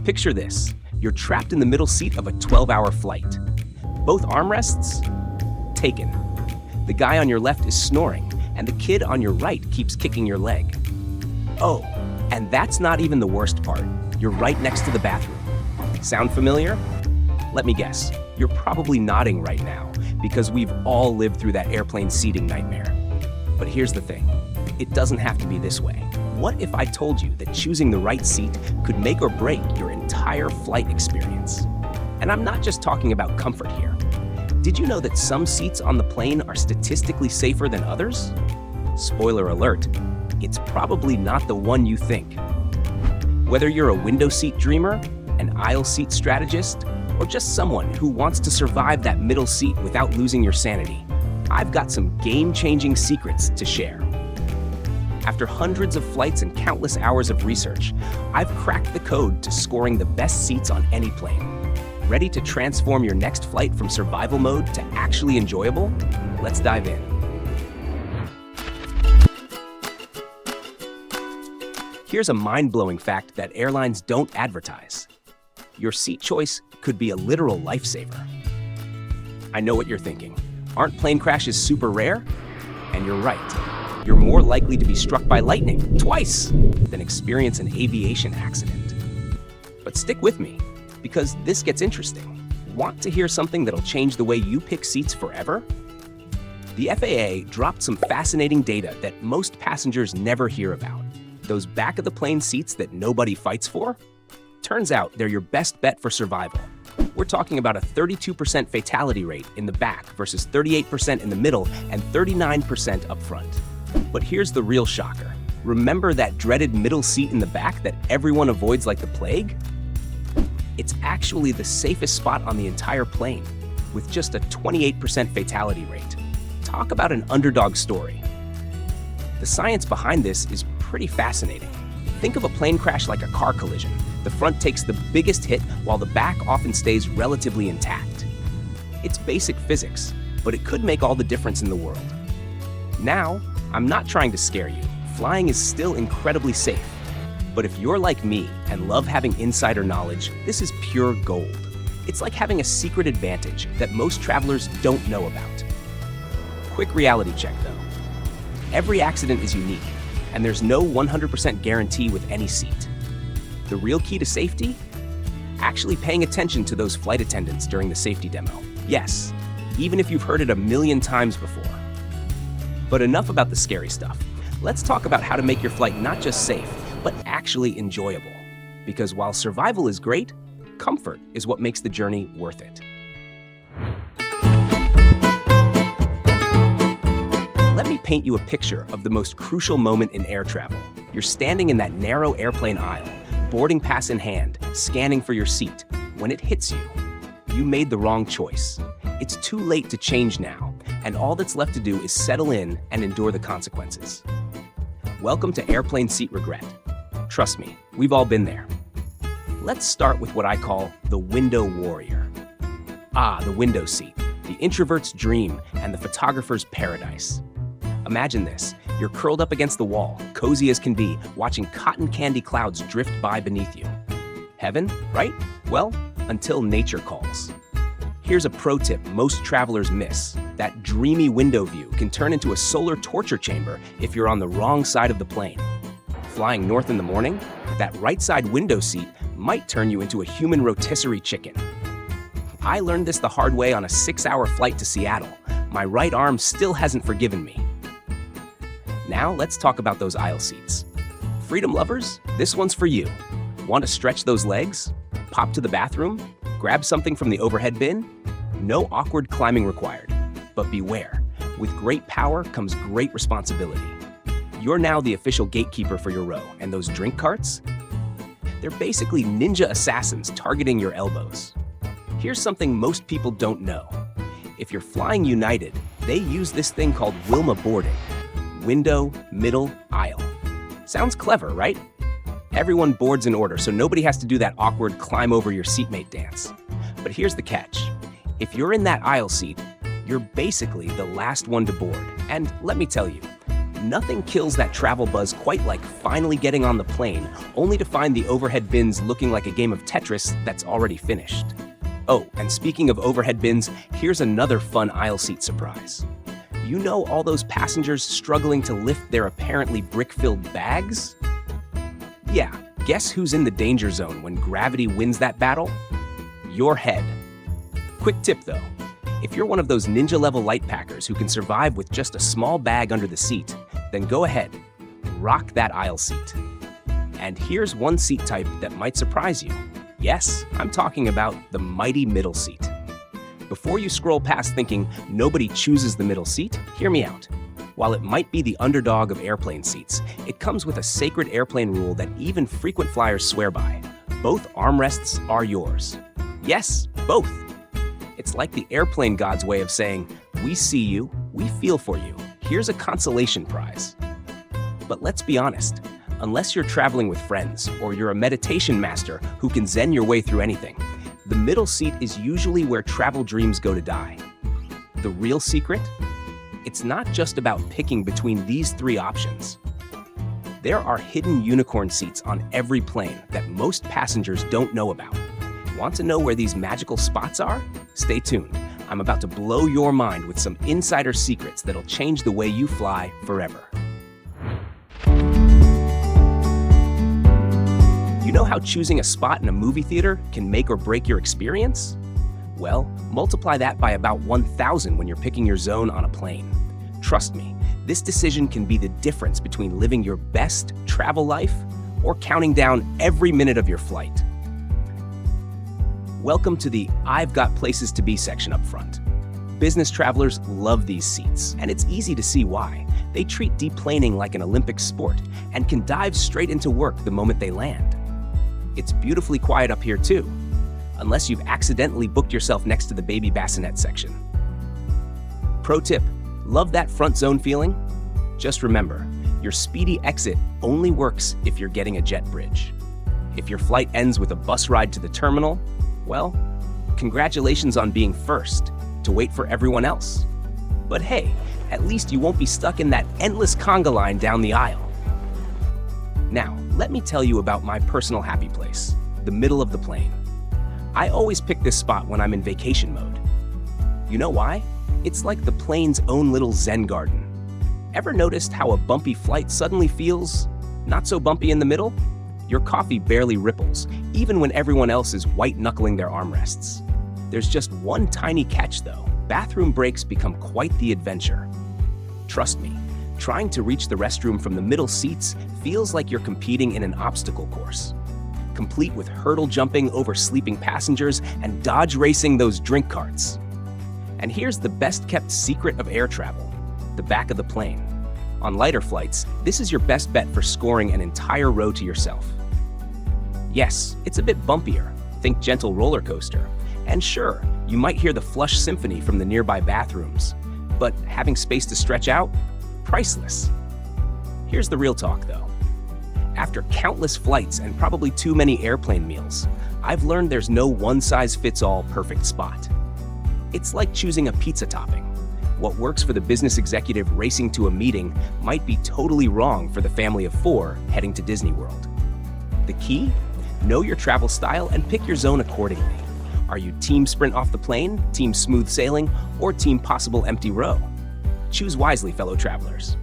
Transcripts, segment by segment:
Picture this. You're trapped in the middle seat of a 12-hour flight. Both armrests taken. The guy on your left is snoring, and the kid on your right keeps kicking your leg. Oh, and that's not even the worst part. You're right next to the bathroom. Sound familiar? Let me guess. You're probably nodding right now because we've all lived through that airplane seating nightmare. But here's the thing. It doesn't have to be this way. What if I told you that choosing the right seat could make or break your entire flight experience? And I'm not just talking about comfort here. Did you know that some seats on the plane are statistically safer than others? Spoiler alert, it's probably not the one you think. Whether you're a window seat dreamer, an aisle seat strategist, or just someone who wants to survive that middle seat without losing your sanity, I've got some game-changing secrets to share. After hundreds of flights and countless hours of research, I've cracked the code to scoring the best seats on any plane. Ready to transform your next flight from survival mode to actually enjoyable? Let's dive in. Here's a mind-blowing fact that airlines don't advertise. Your seat choice could be a literal lifesaver. I know what you're thinking. Aren't plane crashes super rare? And you're right. You're more likely to be struck by lightning twice than experience an aviation accident. But stick with me, because this gets interesting. Want to hear something that'll change the way you pick seats forever? The FAA dropped some fascinating data that most passengers never hear about. Those back-of-the-plane seats that nobody fights for? Turns out they're your best bet for survival. We're talking about a 32% fatality rate in the back versus 38% in the middle and 39% up front. But here's the real shocker. Remember that dreaded middle seat in the back that everyone avoids like the plague? It's actually the safest spot on the entire plane, with just a 28% fatality rate. Talk about an underdog story. The science behind this is pretty fascinating. Think of a plane crash like a car collision. The front takes the biggest hit while the back often stays relatively intact. It's basic physics, but it could make all the difference in the world. Now, I'm not trying to scare you. Flying is still incredibly safe. But if you're like me and love having insider knowledge, this is pure gold. It's like having a secret advantage that most travelers don't know about. Quick reality check though. Every accident is unique, and there's no 100% guarantee with any seat. The real key to safety? Actually paying attention to those flight attendants during the safety demo. Yes, even if you've heard it a million times before. But enough about the scary stuff. Let's talk about how to make your flight not just safe, but actually enjoyable. Because while survival is great, comfort is what makes the journey worth it. Let me paint you a picture of the most crucial moment in air travel. You're standing in that narrow airplane aisle, boarding pass in hand, scanning for your seat. When it hits you, you made the wrong choice. It's too late to change now, and all that's left to do is settle in and endure the consequences. Welcome to airplane seat regret. Trust me, we've all been there. Let's start with what I call the window warrior. The window seat, the introvert's dream and the photographer's paradise. Imagine this. You're curled up against the wall, cozy as can be, watching cotton candy clouds drift by beneath you. Heaven, right? Well, until nature calls. Here's a pro tip most travelers miss. That dreamy window view can turn into a solar torture chamber if you're on the wrong side of the plane. Flying north in the morning, that right side window seat might turn you into a human rotisserie chicken. I learned this the hard way on a 6-hour flight to Seattle. My right arm still hasn't forgiven me. Now let's talk about those aisle seats. Freedom lovers, this one's for you. Want to stretch those legs? Pop to the bathroom? Grab something from the overhead bin? No awkward climbing required. But beware, with great power comes great responsibility. You're now the official gatekeeper for your row, and those drink carts? They're basically ninja assassins targeting your elbows. Here's something most people don't know. If you're flying United, they use this thing called Wilma boarding. Window, middle, aisle. Sounds clever, right? Everyone boards in order, so nobody has to do that awkward climb over your seatmate dance. But here's the catch. If you're in that aisle seat, you're basically the last one to board. And let me tell you, Nothing kills that travel buzz quite like finally getting on the plane, only to find the overhead bins looking like a game of Tetris that's already finished. Oh, and speaking of overhead bins, here's another fun aisle seat surprise. You know all those passengers struggling to lift their apparently brick-filled bags? Yeah, guess who's in the danger zone when gravity wins that battle? Your head. Quick tip though, if you're one of those ninja-level light packers who can survive with just a small bag under the seat, then go ahead, rock that aisle seat. And here's one seat type that might surprise you. Yes, I'm talking about the mighty middle seat. Before you scroll past thinking nobody chooses the middle seat, hear me out. While it might be the underdog of airplane seats, it comes with a sacred airplane rule that even frequent flyers swear by. Both armrests are yours. Yes, both. It's like the airplane god's way of saying, we see you, we feel for you. Here's a consolation prize. But let's be honest, unless you're traveling with friends or you're a meditation master who can zen your way through anything, the middle seat is usually where travel dreams go to die. The real secret? It's not just about picking between these three options. There are hidden unicorn seats on every plane that most passengers don't know about. Want to know where these magical spots are? Stay tuned. I'm about to blow your mind with some insider secrets that'll change the way you fly forever. You know how choosing a spot in a movie theater can make or break your experience? Well, multiply that by about 1,000 when you're picking your zone on a plane. Trust me, this decision can be the difference between living your best travel life or counting down every minute of your flight. Welcome to the I've got places to be section up front. Business travelers love these seats, and it's easy to see why. They treat deplaning like an Olympic sport and can dive straight into work the moment they land. It's beautifully quiet up here too, unless you've accidentally booked yourself next to the baby bassinet section. Pro tip, love that front zone feeling? Just remember, your speedy exit only works if you're getting a jet bridge. If your flight ends with a bus ride to the terminal, well, congratulations on being first to wait for everyone else. But hey, at least you won't be stuck in that endless conga line down the aisle. Now, let me tell you about my personal happy place, the middle of the plane. I always pick this spot when I'm in vacation mode. You know why? It's like the plane's own little Zen garden. Ever noticed how a bumpy flight suddenly feels not so bumpy in the middle? Your coffee barely ripples, even when everyone else is white-knuckling their armrests. There's just one tiny catch though. Bathroom breaks become quite the adventure. Trust me, trying to reach the restroom from the middle seats feels like you're competing in an obstacle course, complete with hurdle jumping over sleeping passengers and dodge racing those drink carts. And here's the best-kept secret of air travel, the back of the plane. On lighter flights, this is your best bet for scoring an entire row to yourself. Yes, it's a bit bumpier, think gentle roller coaster. And sure, you might hear the flush symphony from the nearby bathrooms, but having space to stretch out? Priceless. Here's the real talk though. After countless flights and probably too many airplane meals, I've learned there's no one-size-fits-all perfect spot. It's like choosing a pizza topping. What works for the business executive racing to a meeting might be totally wrong for the family of four heading to Disney World. The key? Know your travel style and pick your zone accordingly. Are you team sprint off the plane, team smooth sailing, or team possible empty row? Choose wisely, fellow travelers.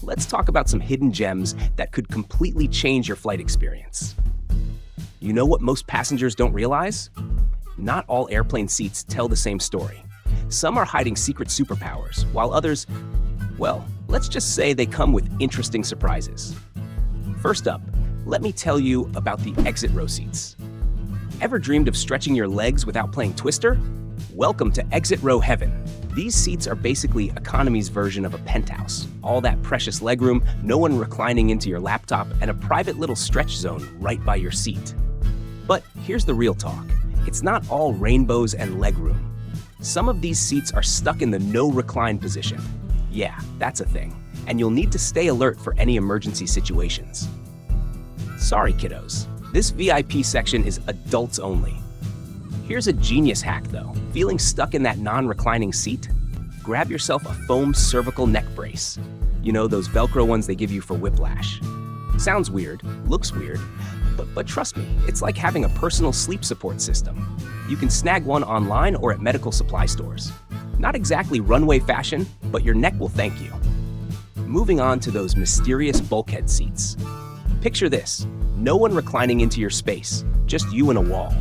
Let's talk about some hidden gems that could completely change your flight experience. You know what most passengers don't realize? Not all airplane seats tell the same story. Some are hiding secret superpowers, while others, well, let's just say they come with interesting surprises. First up, let me tell you about the exit row seats. Ever dreamed of stretching your legs without playing Twister? Welcome to exit row heaven. These seats are basically economy's version of a penthouse. All that precious legroom, no one reclining into your laptop, and a private little stretch zone right by your seat. But here's the real talk. It's not all rainbows and legroom. Some of these seats are stuck in the no recline position. Yeah, that's a thing. And you'll need to stay alert for any emergency situations. Sorry, kiddos. This VIP section is adults only. Here's a genius hack though. Feeling stuck in that non-reclining seat? grab yourself a foam cervical neck brace. You know, those Velcro ones they give you for whiplash. Sounds weird, looks weird, but trust me, it's like having a personal sleep support system. You can snag one online or at medical supply stores. Not exactly runway fashion, but your neck will thank you. Moving on to those mysterious bulkhead seats. Picture this, no one reclining into your space, just you and a wall.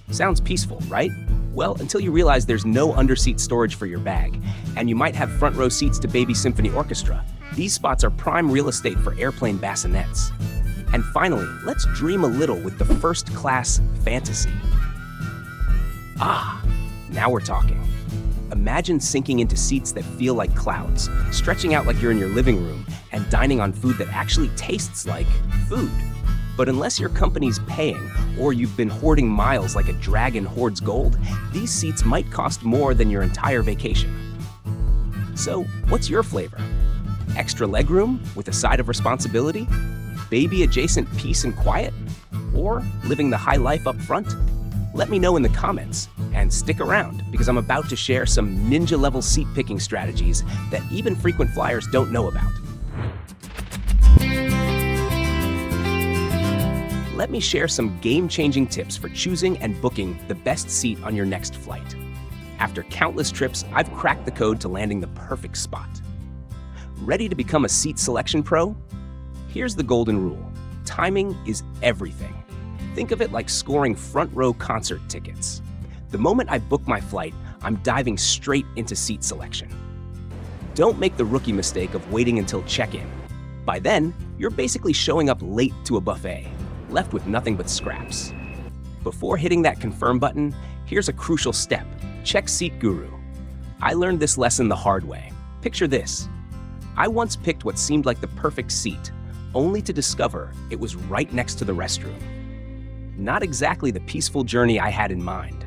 Sounds peaceful, right? Well, until you realize there's no underseat storage for your bag, and you might have front row seats to Baby Symphony Orchestra. These spots are prime real estate for airplane bassinets. And finally, let's dream a little with the first class fantasy. Ah, now we're talking. Imagine sinking into seats that feel like clouds, stretching out like you're in your living room, and dining on food that actually tastes like food. But unless your company's paying, or you've been hoarding miles like a dragon hoards gold, these seats might cost more than your entire vacation. So, what's your flavor? Extra legroom with a side of responsibility? Baby-adjacent peace and quiet? Or living the high life up front? Let me know in the comments, and stick around, because I'm about to share some ninja-level seat-picking strategies that even frequent flyers don't know about. Let me share some game-changing tips for choosing and booking the best seat on your next flight. After countless trips, I've cracked the code to landing the perfect spot. Ready to become a seat selection pro? Here's the golden rule. Timing is everything. Think of it like scoring front row concert tickets. The moment I book my flight, I'm diving straight into seat selection. Don't make the rookie mistake of waiting until check-in. By then, you're basically showing up late to a buffet, left with nothing but scraps. Before hitting that confirm button, here's a crucial step. Check Seat Guru. I learned this lesson the hard way. Picture this. I once picked what seemed like the perfect seat, only to discover it was right next to the restroom. Not exactly the peaceful journey I had in mind.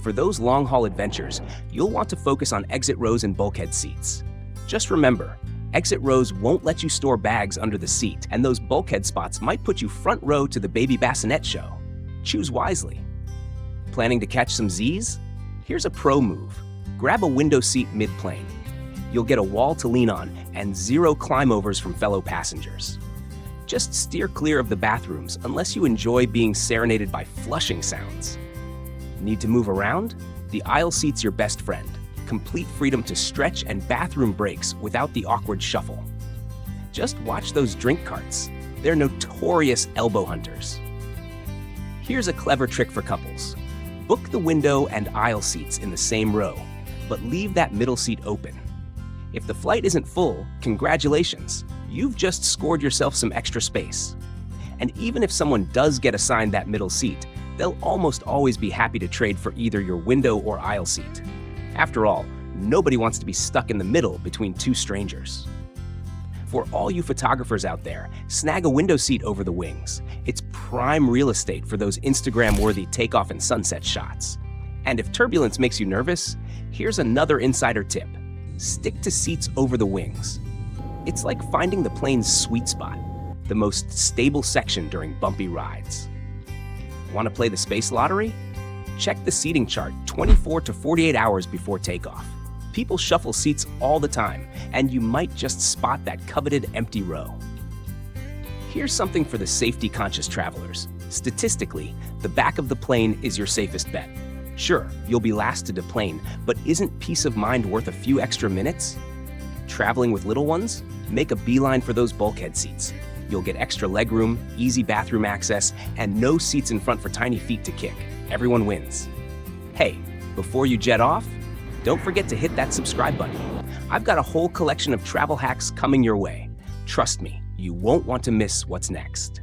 For those long-haul adventures, you'll want to focus on exit rows and bulkhead seats. Just remember, exit rows won't let you store bags under the seat, and those bulkhead spots might put you front row to the Baby Bassinet show. Choose wisely. Planning to catch some Z's? Here's a pro move. Grab a window seat mid-plane. You'll get a wall to lean on and zero climb-overs from fellow passengers. Just steer clear of the bathrooms unless you enjoy being serenaded by flushing sounds. Need to move around? The aisle seat's your best friend. Complete freedom to stretch and bathroom breaks without the awkward shuffle. Just watch those drink carts. They're notorious elbow hunters. Here's a clever trick for couples. Book the window and aisle seats in the same row, but leave that middle seat open. If the flight isn't full, congratulations. You've just scored yourself some extra space. And even if someone does get assigned that middle seat, they'll almost always be happy to trade for either your window or aisle seat. After all, nobody wants to be stuck in the middle between two strangers. For all you photographers out there, snag a window seat over the wings. It's prime real estate for those Instagram-worthy takeoff and sunset shots. And if turbulence makes you nervous, here's another insider tip. Stick to seats over the wings. It's like finding the plane's sweet spot, the most stable section during bumpy rides. Want to play the space lottery? Check the seating chart 24 to 48 hours before takeoff. People shuffle seats all the time, and you might just spot that coveted empty row. Here's something for the safety-conscious travelers. Statistically, the back of the plane is your safest bet. Sure, you'll be last to deplane, but isn't peace of mind worth a few extra minutes? Traveling with little ones? Make a beeline for those bulkhead seats. You'll get extra legroom, easy bathroom access, and no seats in front for tiny feet to kick. Everyone wins. Hey, before you jet off, don't forget to hit that subscribe button. I've got a whole collection of travel hacks coming your way. Trust me, you won't want to miss what's next.